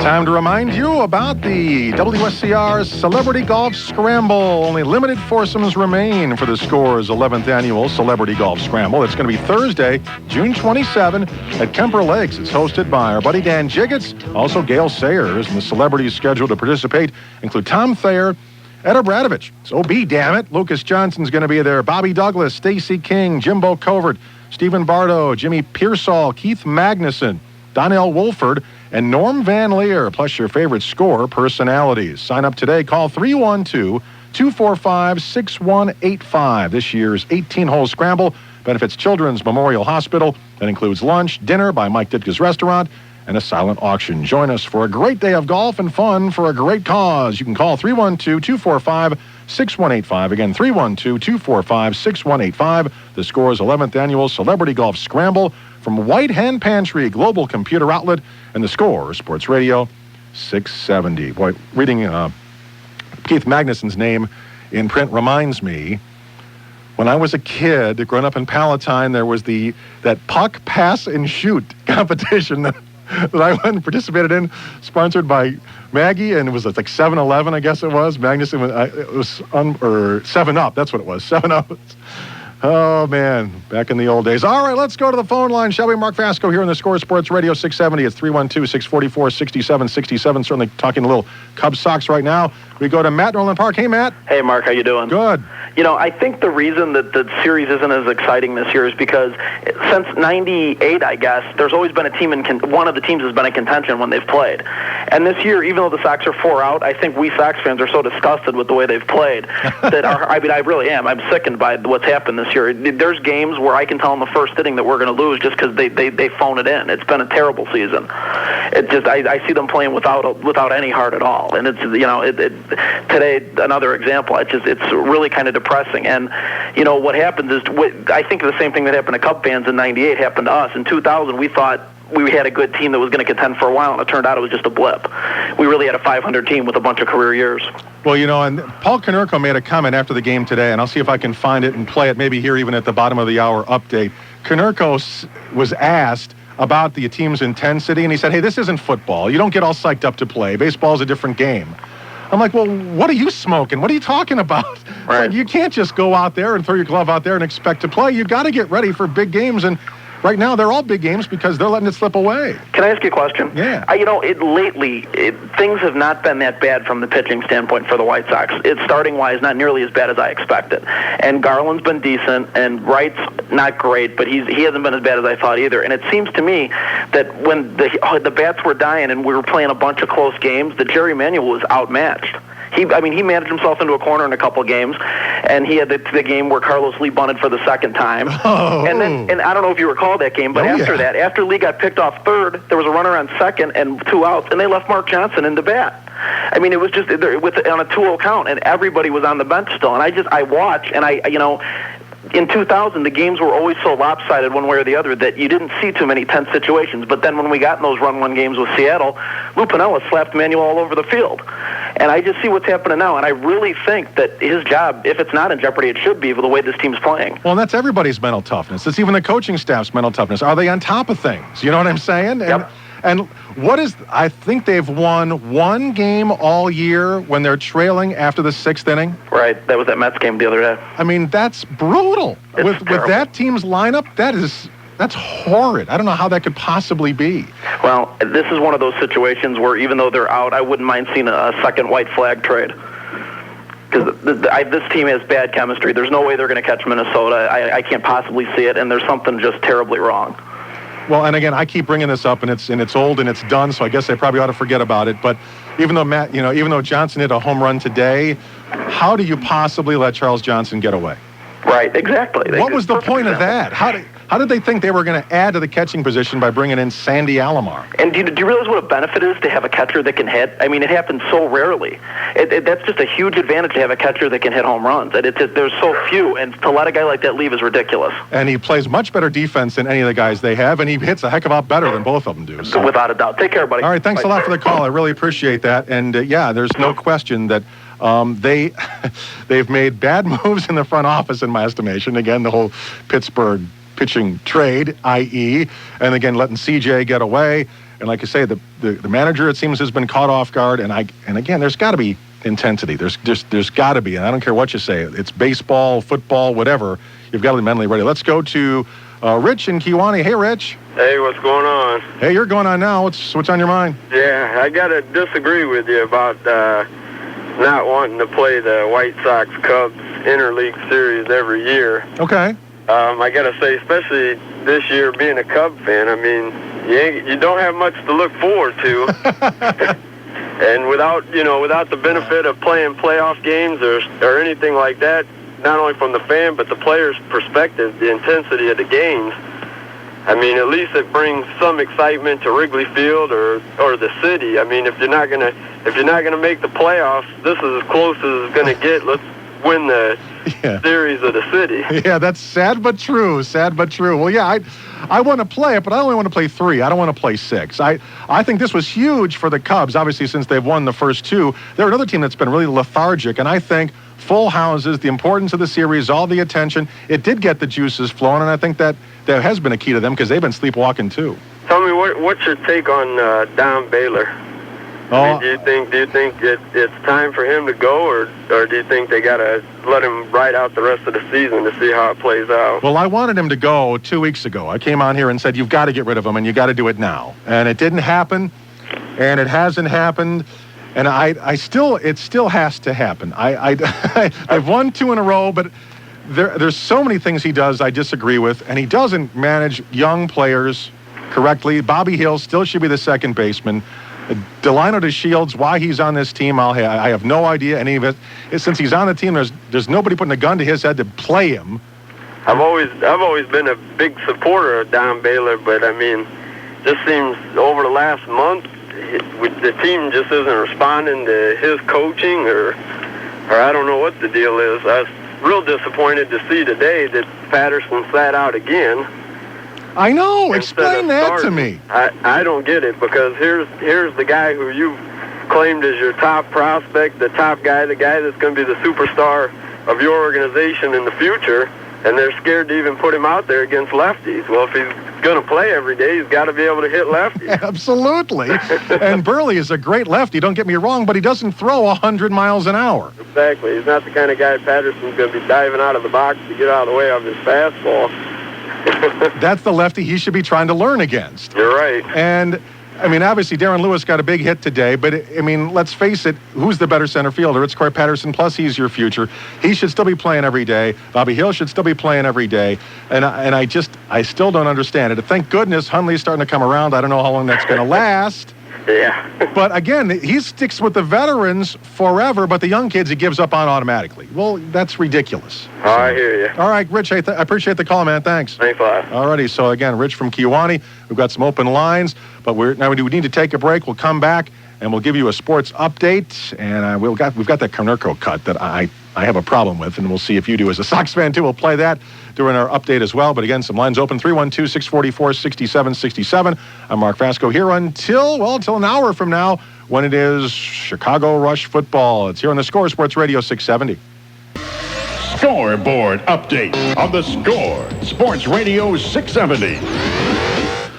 Time to remind you about the WSCR Celebrity Golf Scramble. Only limited foursomes remain for the Score's 11th annual Celebrity Golf Scramble. It's going to be Thursday, June 27 at Kemper Lakes. It's hosted by our buddy Dan Jiggets, also Gail Sayers, and the celebrities scheduled to participate include Tom Thayer, Ed Obradovich. So be damn it. Lucas Johnson's going to be there. Bobby Douglas, Stacey King, Jimbo Covert, Stephen Bardo, Jimmy Pearsall, Keith Magnuson, Donnell Wolford, and Norm Van Leer, plus your favorite Score personalities. Sign up today. Call 312-245-6185. This year's 18-hole scramble benefits Children's Memorial Hospital. That includes lunch, dinner by Mike Ditka's Restaurant, and a silent auction. Join us for a great day of golf and fun for a great cause. You can call 312-245-6185. Again, 312-245-6185. The Score's 11th annual Celebrity Golf Scramble from White Hen Pantry, Global Computer Outlet, and the Score, Sports Radio 670. Boy, reading Keith Magnuson's name in print reminds me, when I was a kid, growing up in Palatine, there was that puck, pass, and shoot competition that I went and participated in, sponsored by Maggie, and it was like 7-Eleven, I guess it was. Magnuson, or 7-Up, that's what it was, 7-Up. Oh, man, back in the old days. All right, let's go to the phone line, shall we? Mark Vasko here on the Score Sports Radio 670. It's 312-644-6767. Certainly talking a little Cubs Sox right now. We go to Matt in Orland Park. Hey, Matt. Hey, Mark, how you doing? Good. You know, I think the reason that the series isn't as exciting this year is because since '98, I guess, there's always been a team one of the teams has been in contention when they've played. And this year, even though the Sox are 4 out, I think we Sox fans are so disgusted with the way they've played that I really am. I'm sickened by what's happened this year. There's games where I can tell in the first inning that we're going to lose just because they phone it in. It's been a terrible season. It just I see them playing without any heart at all. And it's today another example. It's really kind of depressing. And you know what happens is I think the same thing that happened to Cub fans in '98 happened to us in 2000. We thought we had a good team that was going to contend for a while, and it turned out it was just a blip. We really had a 500 team with a bunch of career years. Well, you know, and Paul Konerko made a comment after the game today, and I'll see if I can find it and play it maybe here even at the bottom of the hour update. Konerko was asked about the team's intensity, and he said, hey, this isn't football. You don't get all psyched up to play. Baseball's a different game. I'm like, well, what are you smoking? What are you talking about? Right. Like, you can't just go out there and throw your glove out there and expect to play. You got to get ready for big games, and right now they're all big games because they're letting it slip away. Can I ask you a question? Yeah. Lately, things have not been that bad from the pitching standpoint for the White Sox. It's starting-wise not nearly as bad as I expected. And Garland's been decent, and Wright's not great, but he hasn't been as bad as I thought either. And it seems to me that when the bats were dying and we were playing a bunch of close games, that Jerry Manuel was outmatched. He managed himself into a corner in a couple games, and he had the game where Carlos Lee bunted for the second time. Oh. And I don't know if you recall that game, but after Lee got picked off third, there was a runner on second and 2 outs, and they left Mark Johnson in the bat. I mean, it was just on a 2-0 count, and everybody was on the bench still. And I watch, and in 2000, the games were always so lopsided one way or the other that you didn't see too many tense situations. But then when we got in those run-one games with Seattle, Lou Piniella slapped Manuel all over the field. And I just see what's happening now, and I really think that his job, if it's not in jeopardy, it should be with the way this team's playing. Well, and that's everybody's mental toughness. It's even the coaching staff's mental toughness. Are they on top of things? You know what I'm saying? Yep. And I think they've won one game all year when they're trailing after the 6th inning. Right. That was that Mets game the other day. I mean, that's brutal. With that team's lineup, that's horrid. I don't know how that could possibly be. Well, this is one of those situations where even though they're out, I wouldn't mind seeing a second white flag trade. Because this team has bad chemistry. There's no way they're going to catch Minnesota. I can't possibly see it, and there's something just terribly wrong. Well, and again, I keep bringing this up, and it's old and it's done, so I guess I probably ought to forget about it. But even though Johnson hit a home run today, how do you possibly let Charles Johnson get away? Right, exactly. What was the point of that? How did they think they were going to add to the catching position by bringing in Sandy Alomar? And do you realize what a benefit is to have a catcher that can hit? I mean, it happens so rarely. That's just a huge advantage to have a catcher that can hit home runs. And there's so few, and to let a guy like that leave is ridiculous. And he plays much better defense than any of the guys they have, and he hits a heck of a lot better than both of them do. So. Without a doubt. Take care, buddy. All right, thanks a lot for the call. I really appreciate that. And, there's no question that they've made bad moves in the front office, in my estimation. Again, the whole Pittsburgh pitching trade, i.e., and again, letting CJ get away. And like I say, the manager, it seems, has been caught off guard. And again, there's got to be intensity. There's got to be. And I don't care what you say. It's baseball, football, whatever. You've got to be mentally ready. Let's go to Rich in Kewanee. Hey, Rich. Hey, what's going on? Hey, you're going on now. What's on your mind? Yeah, I got to disagree with you about not wanting to play the White Sox-Cubs interleague series every year. Okay. I got to say, especially this year, being a Cub fan, I mean, you don't have much to look forward to. And without the benefit of playing playoff games or anything like that, not only from the fan but the player's perspective, the intensity of the games, I mean, at least it brings some excitement to Wrigley Field or the city. I mean, if you're not gonna make the playoffs, this is as close as it's gonna get. Let's win the series of the city. Yeah, that's sad but true. Sad but true. Well, yeah, I want to play it, but I only want to play 3. I don't want to play 6. I think this was huge for the Cubs, obviously, since they've won the first 2. They're another team that's been really lethargic, and I think full houses, the importance of the series, all the attention, it did get the juices flowing, and I think that has been a key to them because they've been sleepwalking too. Tell me, what's your take on Don Baylor? I mean, do you think it's time for him to go, or do you think they gotta let him ride out the rest of the season to see how it plays out? Well, I wanted him to go 2 weeks ago. I came on here and said, you've got to get rid of him, and you got to do it now. And it didn't happen, and it hasn't happened. And it still has to happen. I've won 2 in a row, but there's so many things he does I disagree with, and he doesn't manage young players correctly. Bobby Hill still should be the second baseman. Delino DeShields, why he's on this team, I have no idea any of it. Since he's on the team, there's nobody putting a gun to his head to play him. I've always been a big supporter of Don Baylor, but I mean, just seems over the last month, the team just isn't responding to his coaching, or I don't know what the deal is. I was real disappointed to see today that Patterson sat out again. I know. Explain that to me. I don't get it, because here's the guy who you claimed as your top prospect, the top guy, the guy that's going to be the superstar of your organization in the future, and they're scared to even put him out there against lefties. Well, if he's going to play every day, he's got to be able to hit lefties. Absolutely. And Burley is a great lefty, don't get me wrong, but he doesn't throw 100 miles an hour. Exactly. He's not the kind of guy Patterson's going to be diving out of the box to get out of the way of his fastball. That's the lefty he should be trying to learn against. You're right. And, I mean, obviously, Darren Lewis got a big hit today, but, I mean, let's face it, who's the better center fielder? It's Corey Patterson, plus he's your future. He should still be playing every day. Bobby Hill should still be playing every day. And I still don't understand it. Thank goodness Hundley's starting to come around. I don't know how long that's going to last. Yeah. But again, he sticks with the veterans forever, but the young kids he gives up on automatically. Well, that's ridiculous. Oh, I hear you. All right, Rich, I appreciate the call, man. Thanks. Thanks a lot. All righty. So again, Rich from Kewanee. We've got some open lines, but we need to take a break. We'll come back and we'll give you a sports update. And we've got that Konerko cut that I have a problem with, and we'll see if you do as a Sox fan too. We'll play that during our update as well. But again, some lines open, 312-644-6767. I'm Mark Vasko here until an hour from now when it is Chicago Rush football. It's here on the Score, Sports Radio 670. Scoreboard update on the Score, Sports Radio 670.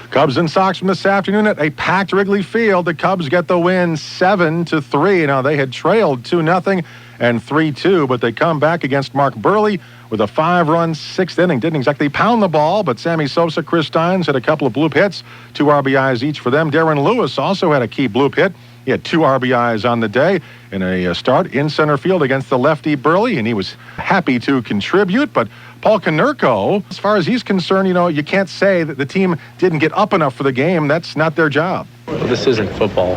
Cubs and Sox from this afternoon at a packed Wrigley Field. The Cubs get the win 7-3. Now, they had trailed 2-0 and 3-2, but they come back against Mark Burley with a 5-run 6th inning. Didn't exactly pound the ball, but Sammy Sosa, Chris Steins had a couple of bloop hits, 2 RBIs each for them. Darren Lewis also had a key bloop hit. He had 2 RBIs on the day in a start in center field against the lefty Burley, and he was happy to contribute. But Paul Konerko, as far as he's concerned, you can't say that the team didn't get up enough for the game. That's not their job. Well, this isn't football.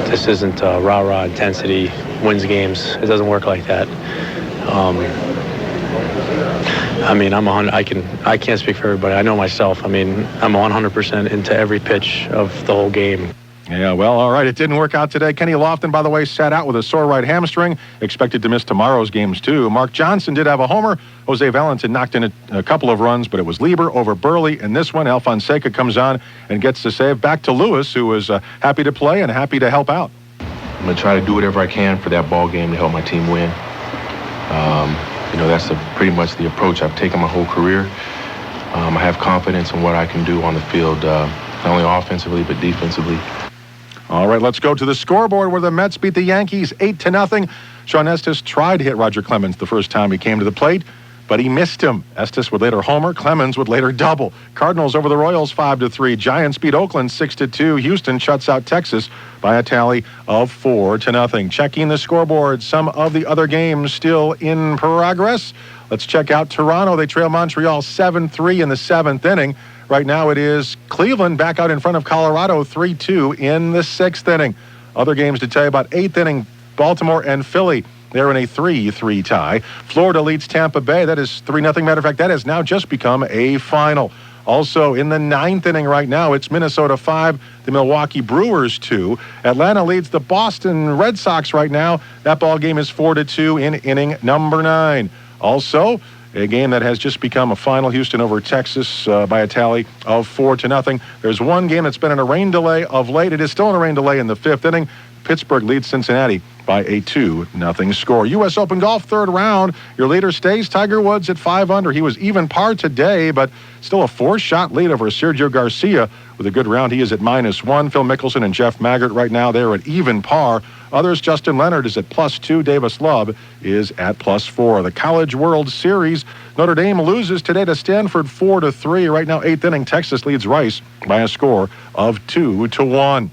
This isn't rah-rah intensity, wins games. It doesn't work like that. I mean, I can't speak for everybody. I know myself. I mean, I'm 100% into every pitch of the whole game. Yeah, well, all right. It didn't work out today. Kenny Lofton, by the way, sat out with a sore right hamstring. Expected to miss tomorrow's games, too. Mark Johnson did have a homer. Jose Valentin knocked in a couple of runs, but it was Lieber over Burley. And this one, Al Fonseca comes on and gets the save. Back to Lewis, who was happy to play and happy to help out. I'm going to try to do whatever I can for that ball game to help my team win. That's pretty much the approach I've taken my whole career. I have confidence in what I can do on the field not only offensively but defensively. All right, let's go to the scoreboard where the Mets beat the Yankees 8-0. Sean Estes tried to hit Roger Clemens the first time he came to the plate, but he missed him. Estes would later homer. Clemens would later double. Cardinals over the Royals 5-3. Giants beat Oakland 6-2. Houston shuts out Texas by a tally of 4-0. Checking the scoreboard, some of the other games still in progress. Let's check out Toronto. They trail Montreal 7-3 in the 7th inning. Right now it is Cleveland back out in front of Colorado 3-2 in the 6th inning. Other games to tell you about 8th inning, Baltimore and Philly. They're in a 3-3 tie. Florida leads Tampa Bay. That is 3-0. Matter of fact, that has now just become a final. Also in the 9th inning right now, it's Minnesota 5, the Milwaukee Brewers 2. Atlanta leads the Boston Red Sox right now. That ball game is 4-2 in inning number 9. Also, a game that has just become a final, Houston over Texas by a tally of 4-0. There's one game that's been in a rain delay of late. It is still in a rain delay in the 5th inning. Pittsburgh leads Cincinnati by a 2-0 score. U.S. Open Golf third round. Your leader stays Tiger Woods at 5 under. He was even par today, but still a 4-shot lead over Sergio Garcia with a good round. He is at -1. Phil Mickelson and Jeff Maggart right now, they're at even par. Others, Justin Leonard is at +2. Davis Love is at +4. The College World Series, Notre Dame loses today to Stanford 4-3. Right now, 8th inning, Texas leads Rice by a score of 2-1.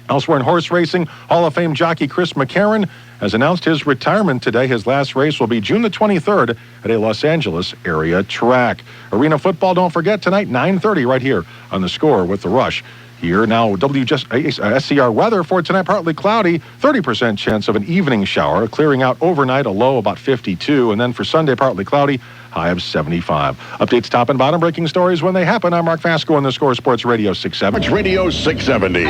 Elsewhere in horse racing, Hall of Fame jockey Chris McCarron has announced his retirement today. His last race will be June the 23rd at a Los Angeles area track. Arena football, don't forget, tonight, 9:30 right here on The Score with The Rush. Here now, WSCR weather for tonight, partly cloudy, 30% chance of an evening shower, clearing out overnight, a low about 52, and then for Sunday, partly cloudy, high of 75. Updates, top and bottom breaking stories when they happen. I'm Mark Vasko on The Score Sports Radio 670. Sports Radio 670.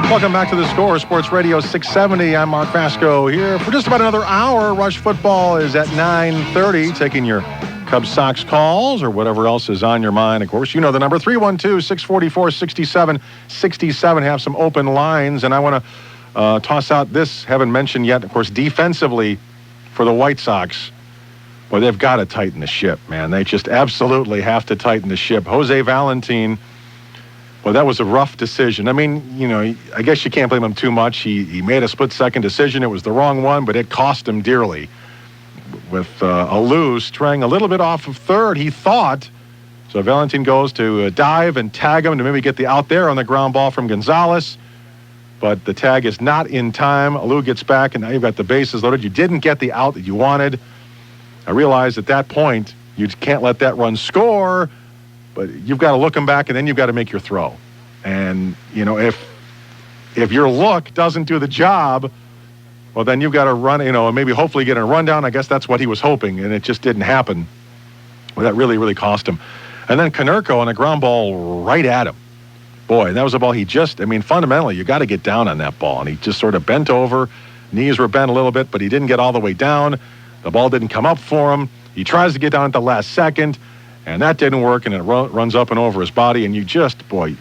Welcome back to The Score, Sports Radio 670. I'm Mark Vasko here for just about another hour. Rush football is at 9:30, taking your Cubs Sox calls or whatever else is on your mind. Of course, you know the number, 312-644-6767. Have some open lines, and I want to toss out this, haven't mentioned yet, of course, defensively for the White Sox. Well, they've got to tighten the ship, man. They just absolutely have to tighten the ship. Jose Valentin, well, that was a rough decision. I mean, you know, I guess you can't blame him too much. He made a split-second decision. It was the wrong one, but it cost him dearly. With Alou straying a little bit off of third, he thought. So Valentin goes to dive and tag him to maybe get the out there on the ground ball from Gonzalez. But the tag is not in time. Alou gets back, and now you've got the bases loaded. You didn't get the out that you wanted. I realized at that point, you can't let that run score. But you've got to look them back, and then you've got to make your throw. And, you know, if your look doesn't do the job, well, then you've got to run, you know, and maybe hopefully get a rundown. I guess that's what he was hoping, and it just didn't happen. Well, that really, really cost him. And then Konerko on a ground ball right at him. Boy, that was a ball he just, I mean, fundamentally, you got to get down on that ball. And he just sort of bent over. Knees were bent a little bit, but he didn't get all the way down. The ball didn't come up for him. He tries to get down at the last second. And that didn't work, and it runs up and over his body. And you just, boy,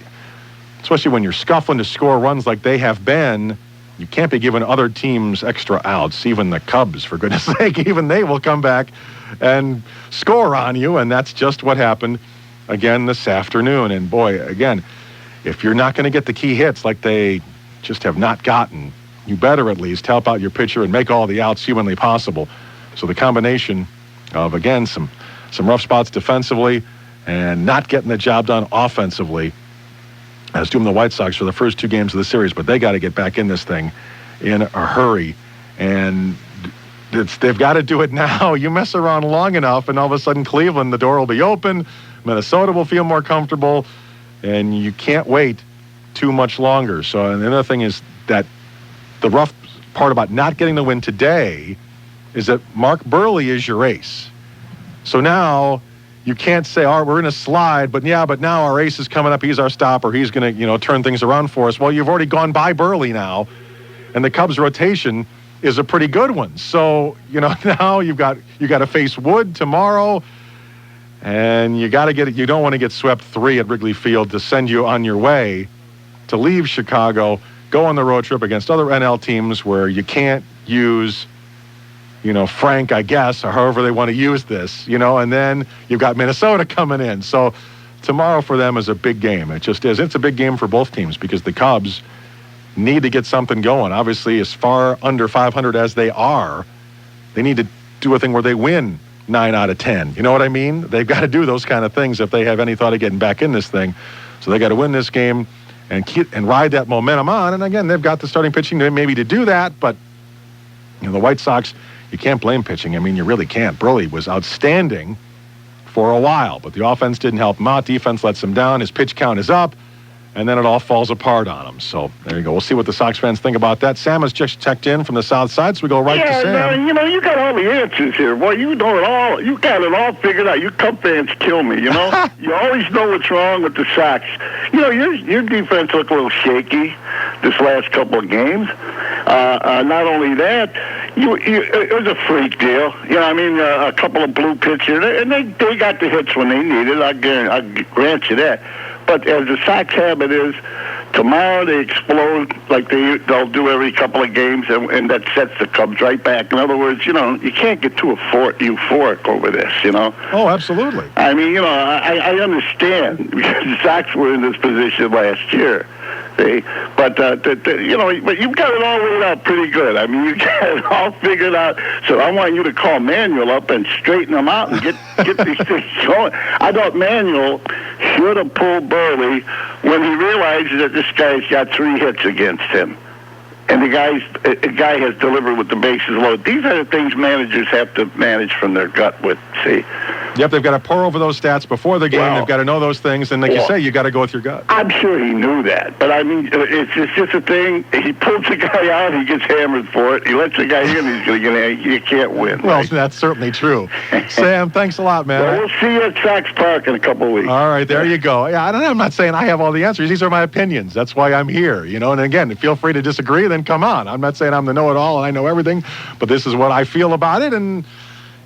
especially when you're scuffling to score runs like they have been, you can't be giving other teams extra outs, even the Cubs, for goodness sake. Even they will come back and score on you, and that's just what happened again this afternoon. And, boy, again, if you're not going to get the key hits like they just have not gotten, you better at least help out your pitcher and make all the outs humanly possible. So the combination of, again, some rough spots defensively and not getting the job done offensively has doomed the White Sox for the first 2 games of the series, but they got to get back in this thing in a hurry. And they've got to do it now. You mess around long enough, and all of a sudden Cleveland, the door will be open. Minnesota will feel more comfortable, and you can't wait too much longer. So and the other thing is that the rough part about not getting the win today is that Mark Burley is your ace. So now you can't say, all right, we're in a slide, but now our ace is coming up. He's our stopper. He's going to, you know, turn things around for us. Well, you've already gone by Burley now, and the Cubs rotation is a pretty good one. So, you know, now you got to face Wood tomorrow, and you got to get it. You don't want to get swept 3 at Wrigley Field to send you on your way to leave Chicago go on the road trip against other NL teams where you can't use, Frank, I guess, or however they want to use this, and then you've got Minnesota coming in. So tomorrow for them is a big game. It just is. It's a big game for both teams because the Cubs need to get something going. Obviously, as far under 500 as they are, they need to do a thing where they win 9 out of 10. You know what I mean? They've got to do those kind of things if they have any thought of getting back in this thing. So they got to win this game and ride that momentum on. And again, they've got the starting pitching maybe to do that. But the White Sox, you can't blame pitching. I mean, you really can't. Burley was outstanding for a while, but the offense didn't help him out. Defense lets him down. His pitch count is up. And then it all falls apart on him. So there you go. We'll see what the Sox fans think about that. Sam has just checked in from the south side, so we go right to Sam. Man, you got all the answers here. Boy, you know it all. You got it all figured out. You Cub fans kill me, You always know what's wrong with the Sox. Your defense looked a little shaky this last couple of games. Not only that, it was a freak deal. A couple of blue pitchers, and they got the hits when they needed. I grant you that. But as the Sox habit is, tomorrow they explode like they'll do every couple of games, and that sets the Cubs right back. In other words, you can't get too euphoric over this, Oh, absolutely. I mean, I understand because the Sox were in this position last year. But you've got it all laid out pretty good. I mean, you got it all figured out. So I want you to call Manuel up and straighten them out and get these things going. I thought Manuel should have pulled Burley when he realizes that this guy's got 3 hits against him. And the guy has delivered with the bases loaded. These are the things managers have to manage from their gut with, see. Yep, they've got to pour over those stats before the game. Well, they've got to know those things. And like you say, you got to go with your gut. I'm sure he knew that. But, I mean, it's just a thing. He pulls the guy out. He gets hammered for it. He lets the guy in. He's going to get you can't win. Well, right? That's certainly true. Sam, thanks a lot, man. Well, we'll see you at Sox Park in a couple of weeks. All right, there you go. Yeah, I'm not saying I have all the answers. These are my opinions. That's why I'm here, And again, feel free to disagree, then come on. I'm not saying I'm the know-it-all and I know everything, but this is what I feel about it, and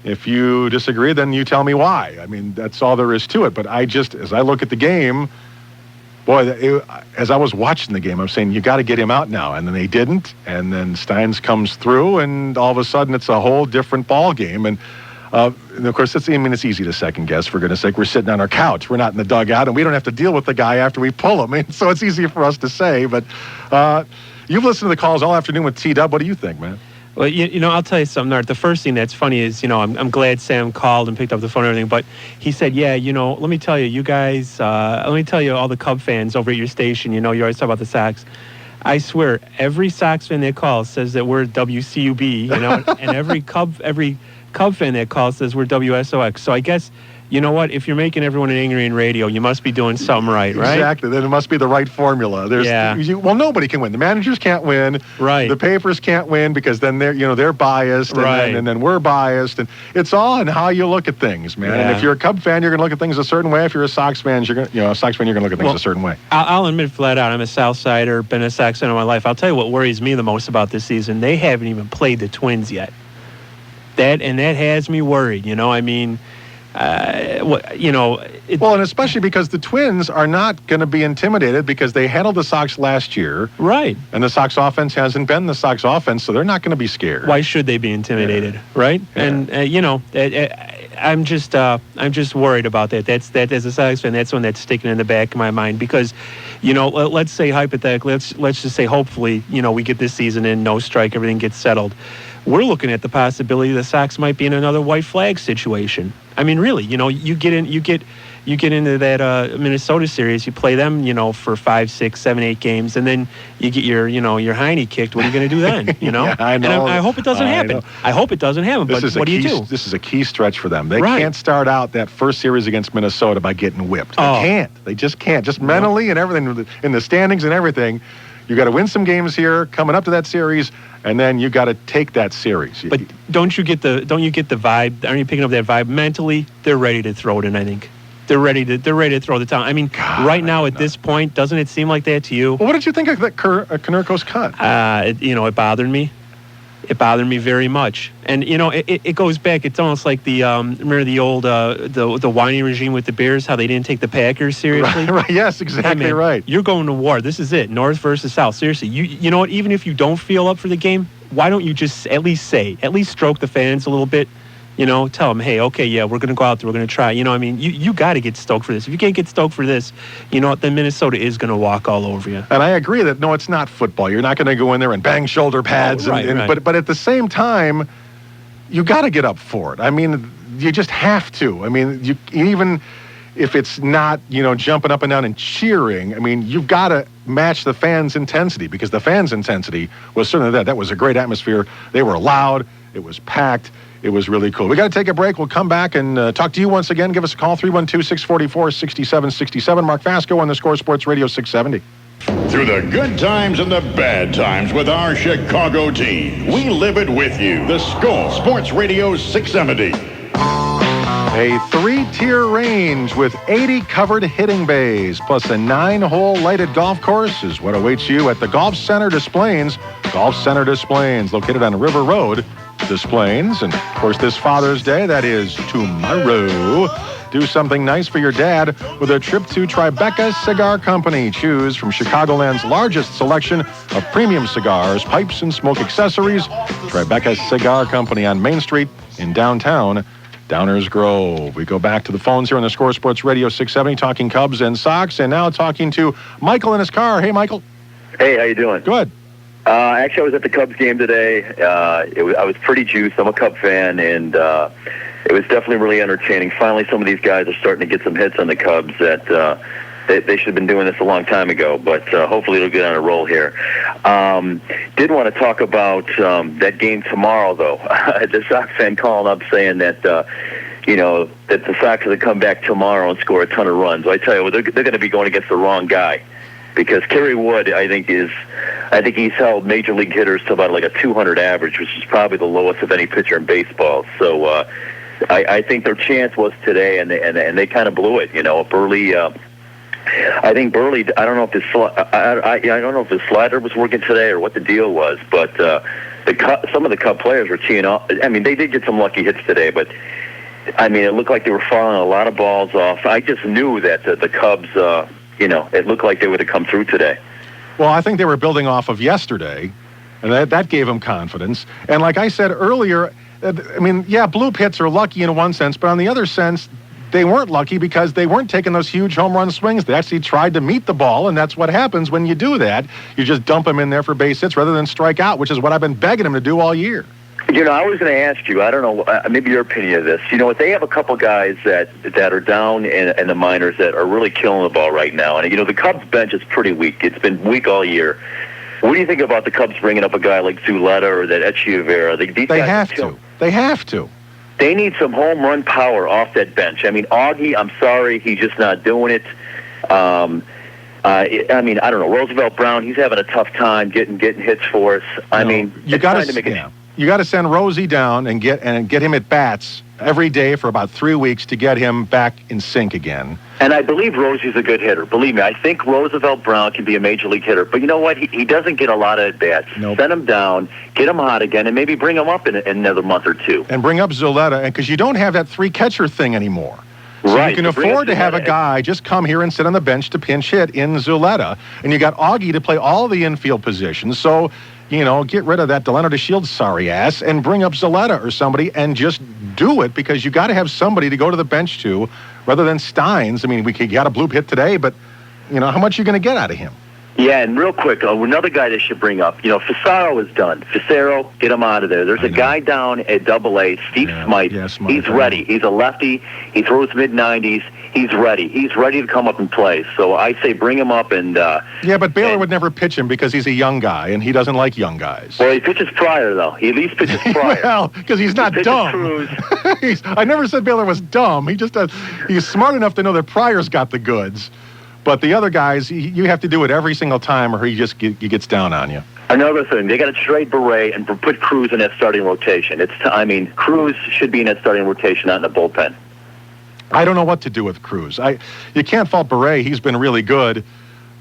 if you disagree, then you tell me why. I mean, that's all there is to it. But as I look at the game, boy, as I was watching the game, I'm saying, you got to get him out now. And then they didn't. And then Steins comes through, and all of a sudden it's a whole different ball game. And of course, it's easy to second guess, for goodness sake. We're sitting on our couch. We're not in the dugout, and we don't have to deal with the guy after we pull him. And so it's easy for us to say. But you've listened to the calls all afternoon with T-Dub. What do you think, man? Well, I'll tell you something, Art. The first thing that's funny is, I'm glad Sam called and picked up the phone and everything, but he said, let me tell you, you guys, let me tell you, all the Cub fans over at your station, you always talk about the Sox. I swear, every Sox fan that calls says that we're WCUB, and every Cub fan that calls says we're WSOX. So I guess, you know what? If you're making everyone angry in radio, you must be doing something right? Exactly. Then it must be the right formula. Well, nobody can win. The managers can't win. Right. The papers can't win because then they're biased, and then we're biased, and it's all in how you look at things, man. Yeah. And if you're a Cub fan, you're going to look at things a certain way. If you're a Sox fan, you're going to look at things a certain way. I'll admit flat out, I'm a South Sider, been a Sox fan all my life. I'll tell you what worries me the most about this season. They haven't even played the Twins yet. That has me worried. And especially because the Twins are not going to be intimidated because they handled the Sox last year. Right. And the Sox offense hasn't been the Sox offense, so they're not going to be scared. Why should they be intimidated, right? Yeah. And, I'm just worried about that. That's as a Sox fan, that's one that's sticking in the back of my mind because, let's say hypothetically, let's just say hopefully, we get this season in, no strike, everything gets settled. We're looking at the possibility the Sox might be in another white flag situation. I mean, really, you get into that Minnesota series, you play them, for 5, 6, 7, 8 games, and then you get your hiney kicked. What are you going to do then? Yeah, I know. And I hope it doesn't happen. I hope it doesn't happen. But what do you do? This is a key stretch for them. They can't start out that first series against Minnesota by getting whipped. They can't. They just can't. Just mentally and everything in the standings and everything. You got to win some games here coming up to that series, and then you got to take that series. But don't you get the vibe? Aren't you picking up that vibe? Mentally, they're ready to throw it in, I think. They're ready to throw the towel. I mean, right now at this point, doesn't it seem like that to you? Well, what did you think of that Konerko's cut? It bothered me. It bothered me very much. And, it goes back. It's almost like the, remember the old, the whining regime with the Bears, how they didn't take the Packers seriously? Right. Yes, exactly right. You're going to war. This is it. North versus South. Seriously. You know what? Even if you don't feel up for the game, why don't you just at least stroke the fans a little bit? Tell them, hey, okay, yeah, we're going to go out there. We're going to try. You got to get stoked for this. If you can't get stoked for this, then Minnesota is going to walk all over you. And I agree that, no, it's not football. You're not going to go in there and bang shoulder pads. Right. But at the same time, you got to get up for it. I mean, you just have to. I mean, even if it's not, jumping up and down and cheering, I mean, you've got to match the fans' intensity, because the fans' intensity was certainly that. That was a great atmosphere. They were loud. It was packed. It was really cool. We got to take a break. We'll come back and talk to you once again. Give us a call, 312-644-6767. Mark Vasko on the Score Sports Radio 670. Through the good times and the bad times with our Chicago team, we live it with you. The Score Sports Radio 670. A 3-tier range with 80 covered hitting bays, plus a 9-hole lighted golf course is what awaits you at the Golf Center Des Plaines. Golf Center Des Plaines, located on River Road, Des Plaines. And, of course, this Father's Day, that is tomorrow, do something nice for your dad with a trip to Tribeca Cigar Company. Choose from Chicagoland's largest selection of premium cigars, pipes, and smoke accessories. Tribeca Cigar Company on Main Street in downtown Downers Grove. We go back to the phones here on the Score Sports Radio 670, talking Cubs and Sox, and now talking to Michael in his car. Hey, Michael. Hey, how you doing? Good. Actually, I was at the Cubs game today. I was pretty juiced. I'm a Cub fan, and it was definitely really entertaining. Finally, some of these guys are starting to get some hits on the Cubs that they should have been doing this a long time ago, but hopefully it'll get on a roll here. Did want to talk about that game tomorrow, though. The Sox fan calling up saying that, that the Sox are going to come back tomorrow and score a ton of runs. Well, I tell you, they're going to be going against the wrong guy, because Kerry Wood, I think he's held major league hitters to about like a 200 average, which is probably the lowest of any pitcher in baseball. So I think their chance was today, and they kind of blew it. Burley. I think Burley. I don't know if I don't know if his slider was working today or what the deal was, but some of the Cub players were teeing off. I mean, they did get some lucky hits today, but I mean, it looked like they were fouling a lot of balls off. I just knew that the Cubs. It looked like they would have come through today. Well, I think they were building off of yesterday, and that gave them confidence. And like I said earlier, I mean, yeah, bloop hits are lucky in one sense, but on the other sense, they weren't lucky because they weren't taking those huge home run swings. They actually tried to meet the ball, and that's what happens when you do that. You just dump them in there for base hits rather than strike out, which is what I've been begging them to do all year. I was going to ask you, I don't know, maybe your opinion of this. They have a couple guys that are down in the minors that are really killing the ball right now. And, the Cubs bench is pretty weak. It's been weak all year. What do you think about the Cubs bringing up a guy like Zuleta or that Echeverria? They have to. They have to. They need some home run power off that bench. I mean, Augie, I'm sorry, he's just not doing it. I mean, I don't know. Roosevelt Brown, he's having a tough time getting hits for us. You got to send Rosie down and get him at bats every day for about 3 weeks to get him back in sync again. And I believe Rosie's a good hitter. Believe me, I think Roosevelt Brown can be a major league hitter. But you know what? He doesn't get a lot of at-bats. Nope. Send him down, get him hot again, and maybe bring him up in another month or two. And bring up Zuleta, because you don't have that three-catcher thing anymore. So right. You can afford to have a guy just come here and sit on the bench to pinch hit in Zuleta. And you got Augie to play all the infield positions. So, get rid of that Delano DeShields sorry ass and bring up Zuleta or somebody and just do it, because you got to have somebody to go to the bench to rather than Steins. I mean, we got a bloop hit today, but, how much are you going to get out of him? Yeah, and real quick, another guy they should bring up. Fisaro is done. Fisaro, get him out of there. There's a guy down at AA, Steve Smythe. Yeah, Smythe. He's ready. He's a lefty. He throws mid-90s. He's ready. He's ready to come up and play. So I say bring him up and... yeah, but Baylor would never pitch him because he's a young guy, and he doesn't like young guys. Well, he pitches Pryor, though. He at least pitches Pryor. Well, because he's not dumb. Cruz. I never said Baylor was dumb. He's smart enough to know that Pryor's got the goods. But the other guys, you have to do it every single time, or he gets down on you. Another thing, they got to trade Beret and put Cruz in that starting rotation. Cruz should be in that starting rotation, not in the bullpen. I don't know what to do with Cruz. You can't fault Beret. He's been really good,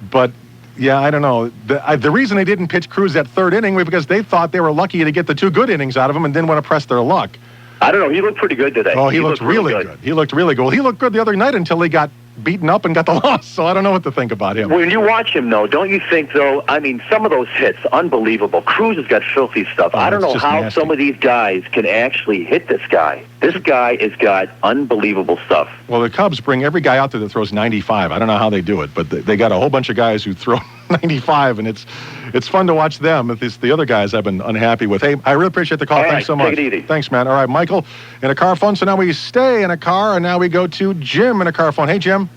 but Yeah, I don't know. The reason they didn't pitch Cruz that third inning was because they thought they were lucky to get the 2 good innings out of him and didn't want to press their luck. I don't know. He looked pretty good today. Oh, he looked really good. He looked really good. Well, he looked good the other night until he got beaten up and got the loss, so I don't know what to think about him. When you watch him, though, don't you think, though, I mean, some of those hits, unbelievable. Cruz has got filthy stuff. I don't know how some of these guys can actually hit this guy. This guy has got unbelievable stuff. Well, the Cubs bring every guy out there that throws 95. I don't know how they do it, but they got a whole bunch of guys who throw 95, and it's fun to watch them. It's the other guys I've been unhappy with. Hey, I really appreciate the call. Thanks so much. Take it easy. Thanks, man. All right, Michael in a car phone. So now we stay in a car, and now we go to Jim in a car phone. Hey, Jim.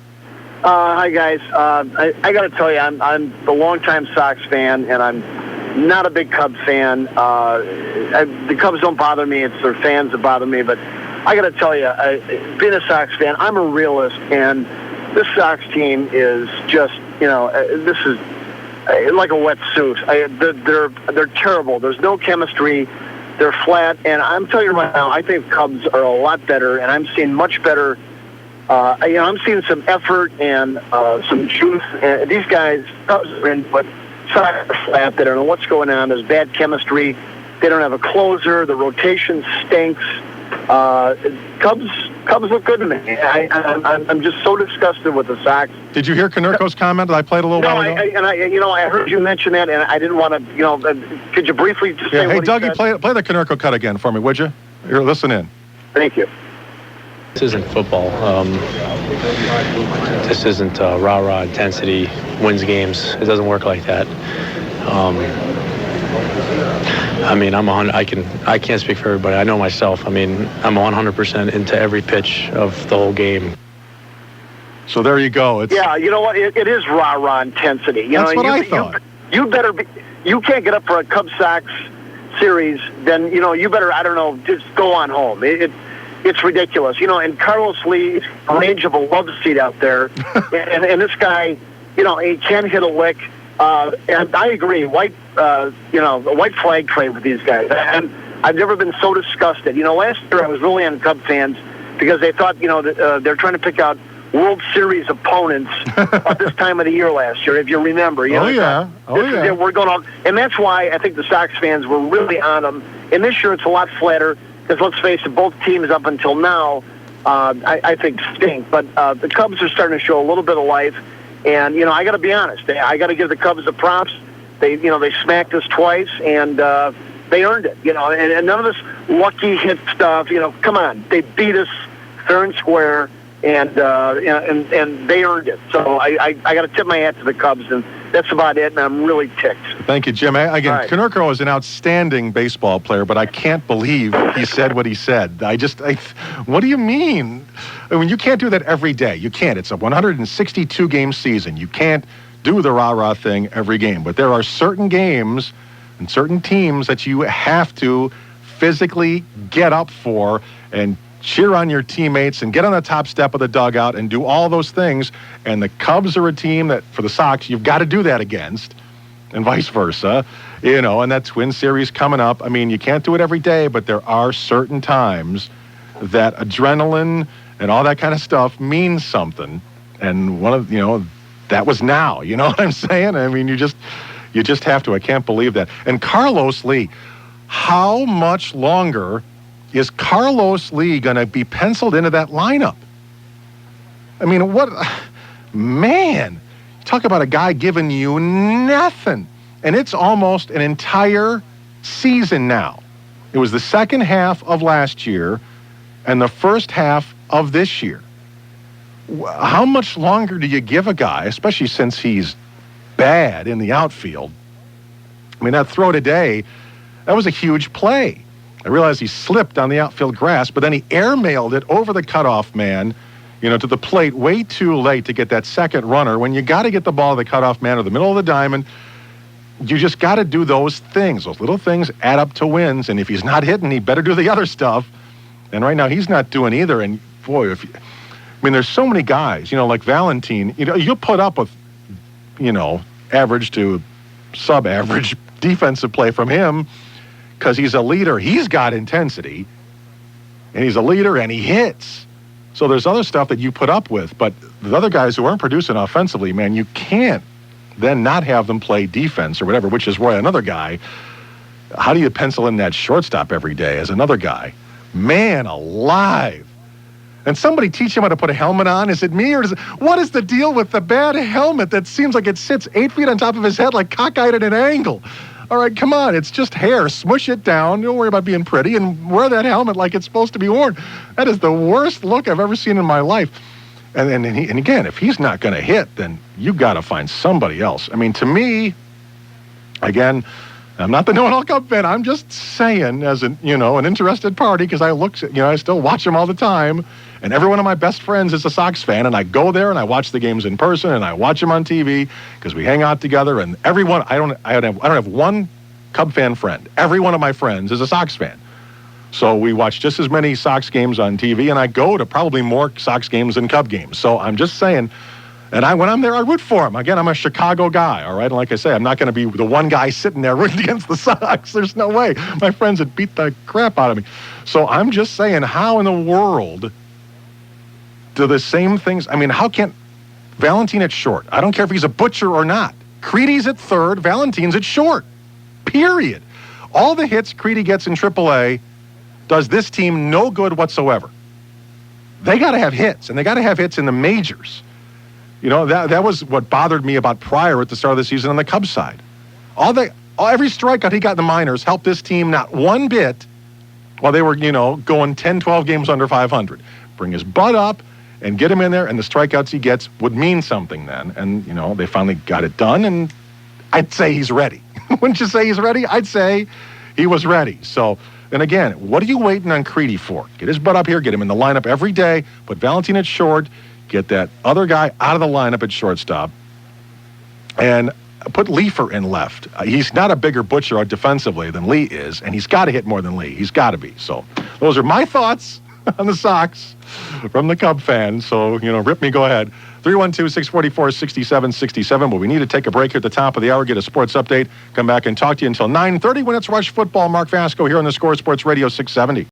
Hi, guys. I got to tell you, I'm the longtime Sox fan, and I'm not a big Cubs fan. The Cubs don't bother me. It's their fans that bother me. But I got to tell you, being a Sox fan, I'm a realist, and this Sox team is just, this is like a wet suit. They're terrible. There's no chemistry. They're flat. And I'm telling you right now, I think Cubs are a lot better, and I'm seeing much better. I'm seeing some effort and some juice. These guys, Cubs are in, but Sox are flat. They don't know what's going on. There's bad chemistry. They don't have a closer. The rotation stinks. Cubs look good to me. I'm just so disgusted with the Sox. Did you hear Konerko's comment that I played a little while ago? I heard you mention that, and I didn't want to. Could you briefly just say? Hey, what Dougie, he said? play the Konerko cut again for me, would you? Here, listen in. Thank you. This isn't football. This isn't rah-rah intensity, wins games. It doesn't work like that. I mean, I can't speak for everybody. I know myself. I mean, I'm 100% into every pitch of the whole game. So there you go. Yeah, you know what? It is rah-rah intensity. That's what I thought. You better be. You can't get up for a Cubs Sox series. Then you better. I don't know. Just go on home. It's ridiculous. And Carlos Lee's range of a love seat out there, and this guy, he can't hit a lick. And I agree. A white flag trade with these guys. And I've never been so disgusted. Last year I was really on Cub fans because they thought, they're trying to pick out World Series opponents at this time of the year last year, if you remember. Yeah. We're going on. And that's why I think the Sox fans were really on them. And this year it's a lot flatter because, let's face it, both teams up until now, I think, stink. But the Cubs are starting to show a little bit of life. And, I got to be honest. I got to give the Cubs the props. They smacked us twice, and they earned it. And none of this lucky hit stuff. Come on. They beat us fair and square, and they earned it. So I got to tip my hat to the Cubs, and that's about it, and I'm really ticked. Thank you, Jim. Again, right. Konerko is an outstanding baseball player, but I can't believe he said what he said. What do you mean? I mean, you can't do that every day. You can't. It's a 162-game season. You can't do the rah-rah thing every game. But there are certain games and certain teams that you have to physically get up for and cheer on your teammates and get on the top step of the dugout and do all those things. And the Cubs are a team that, for the Sox, you've got to do that against, and vice versa. And that Twin Series coming up. I mean, you can't do it every day, but there are certain times that adrenaline and all that kind of stuff means something. And that was now. You know what I'm saying? I mean, you just have to. I can't believe that. And Carlos Lee, how much longer is Carlos Lee going to be penciled into that lineup? I mean, man, talk about a guy giving you nothing. And it's almost an entire season now. It was the second half of last year and the first half of this year. How much longer do you give a guy, especially since he's bad in the outfield? I mean, that throw today, that was a huge play. I realized he slipped on the outfield grass, but then he airmailed it over the cutoff man, to the plate way too late to get that second runner. When you got to get the ball to the cutoff man or the middle of the diamond, you just got to do those things. Those little things add up to wins, and if he's not hitting, he better do the other stuff. And right now, he's not doing either. And boy, there's so many guys, like Valentin, you'll put up with, average to sub-average defensive play from him, because he's a leader. He's got intensity, and he's a leader, and he hits. So there's other stuff that you put up with. But the other guys who aren't producing offensively, man, you can't then not have them play defense or whatever, which is why another guy, how do you pencil in that shortstop every day as another guy? Man alive. And somebody teach him how to put a helmet on. Is it me or what is the deal with the bad helmet that seems like it sits 8 feet on top of his head like cockeyed at an angle? All right, come on. It's just hair. Smush it down. Don't worry about being pretty and wear that helmet like it's supposed to be worn. That is the worst look I've ever seen in my life. And again, if he's not going to hit, then you got to find somebody else. I mean, to me, again, I'm not the know-it-all Cub fan. I'm just saying, as an interested party, because I still watch them all the time, and every one of my best friends is a Sox fan, and I go there and I watch the games in person, and I watch them on TV because we hang out together. And everyone, I don't have one Cub fan friend. Every one of my friends is a Sox fan. So we watch just as many Sox games on TV, and I go to probably more Sox games than Cub games. So I'm just saying. And when I'm there, I root for him. Again, I'm a Chicago guy, all right? And like I say, I'm not going to be the one guy sitting there rooting against the Sox. There's no way. My friends would beat the crap out of me. So I'm just saying, how in the world do the same things... I mean, how can Valentin at short? I don't care if he's a butcher or not. Creedy's at third. Valentin's at short. Period. All the hits Creedy gets in AAA does this team no good whatsoever. They got to have hits, and they got to have hits in the majors. You know, that was what bothered me about Pryor at the start of the season on the Cubs side. Every strikeout he got in the minors helped this team not one bit while they were, going 10, 12 games under 500. Bring his butt up and get him in there, and the strikeouts he gets would mean something then. And, they finally got it done, and I'd say he's ready. Wouldn't you say he's ready? I'd say he was ready. So, and again, what are you waiting on Creedy for? Get his butt up here, get him in the lineup every day, put Valentin at short, get that other guy out of the lineup at shortstop, and put Leifer in left. He's not a bigger butcher defensively than Lee is, and he's got to hit more than Lee. He's got to be. So those are my thoughts on the Sox from the Cub fans. So, rip me, go ahead. 312-644-6767. But we need to take a break here at the top of the hour, get a sports update, come back and talk to you until 9:30 when it's Rush Football. Mark Vasko here on the Score Sports Radio 670.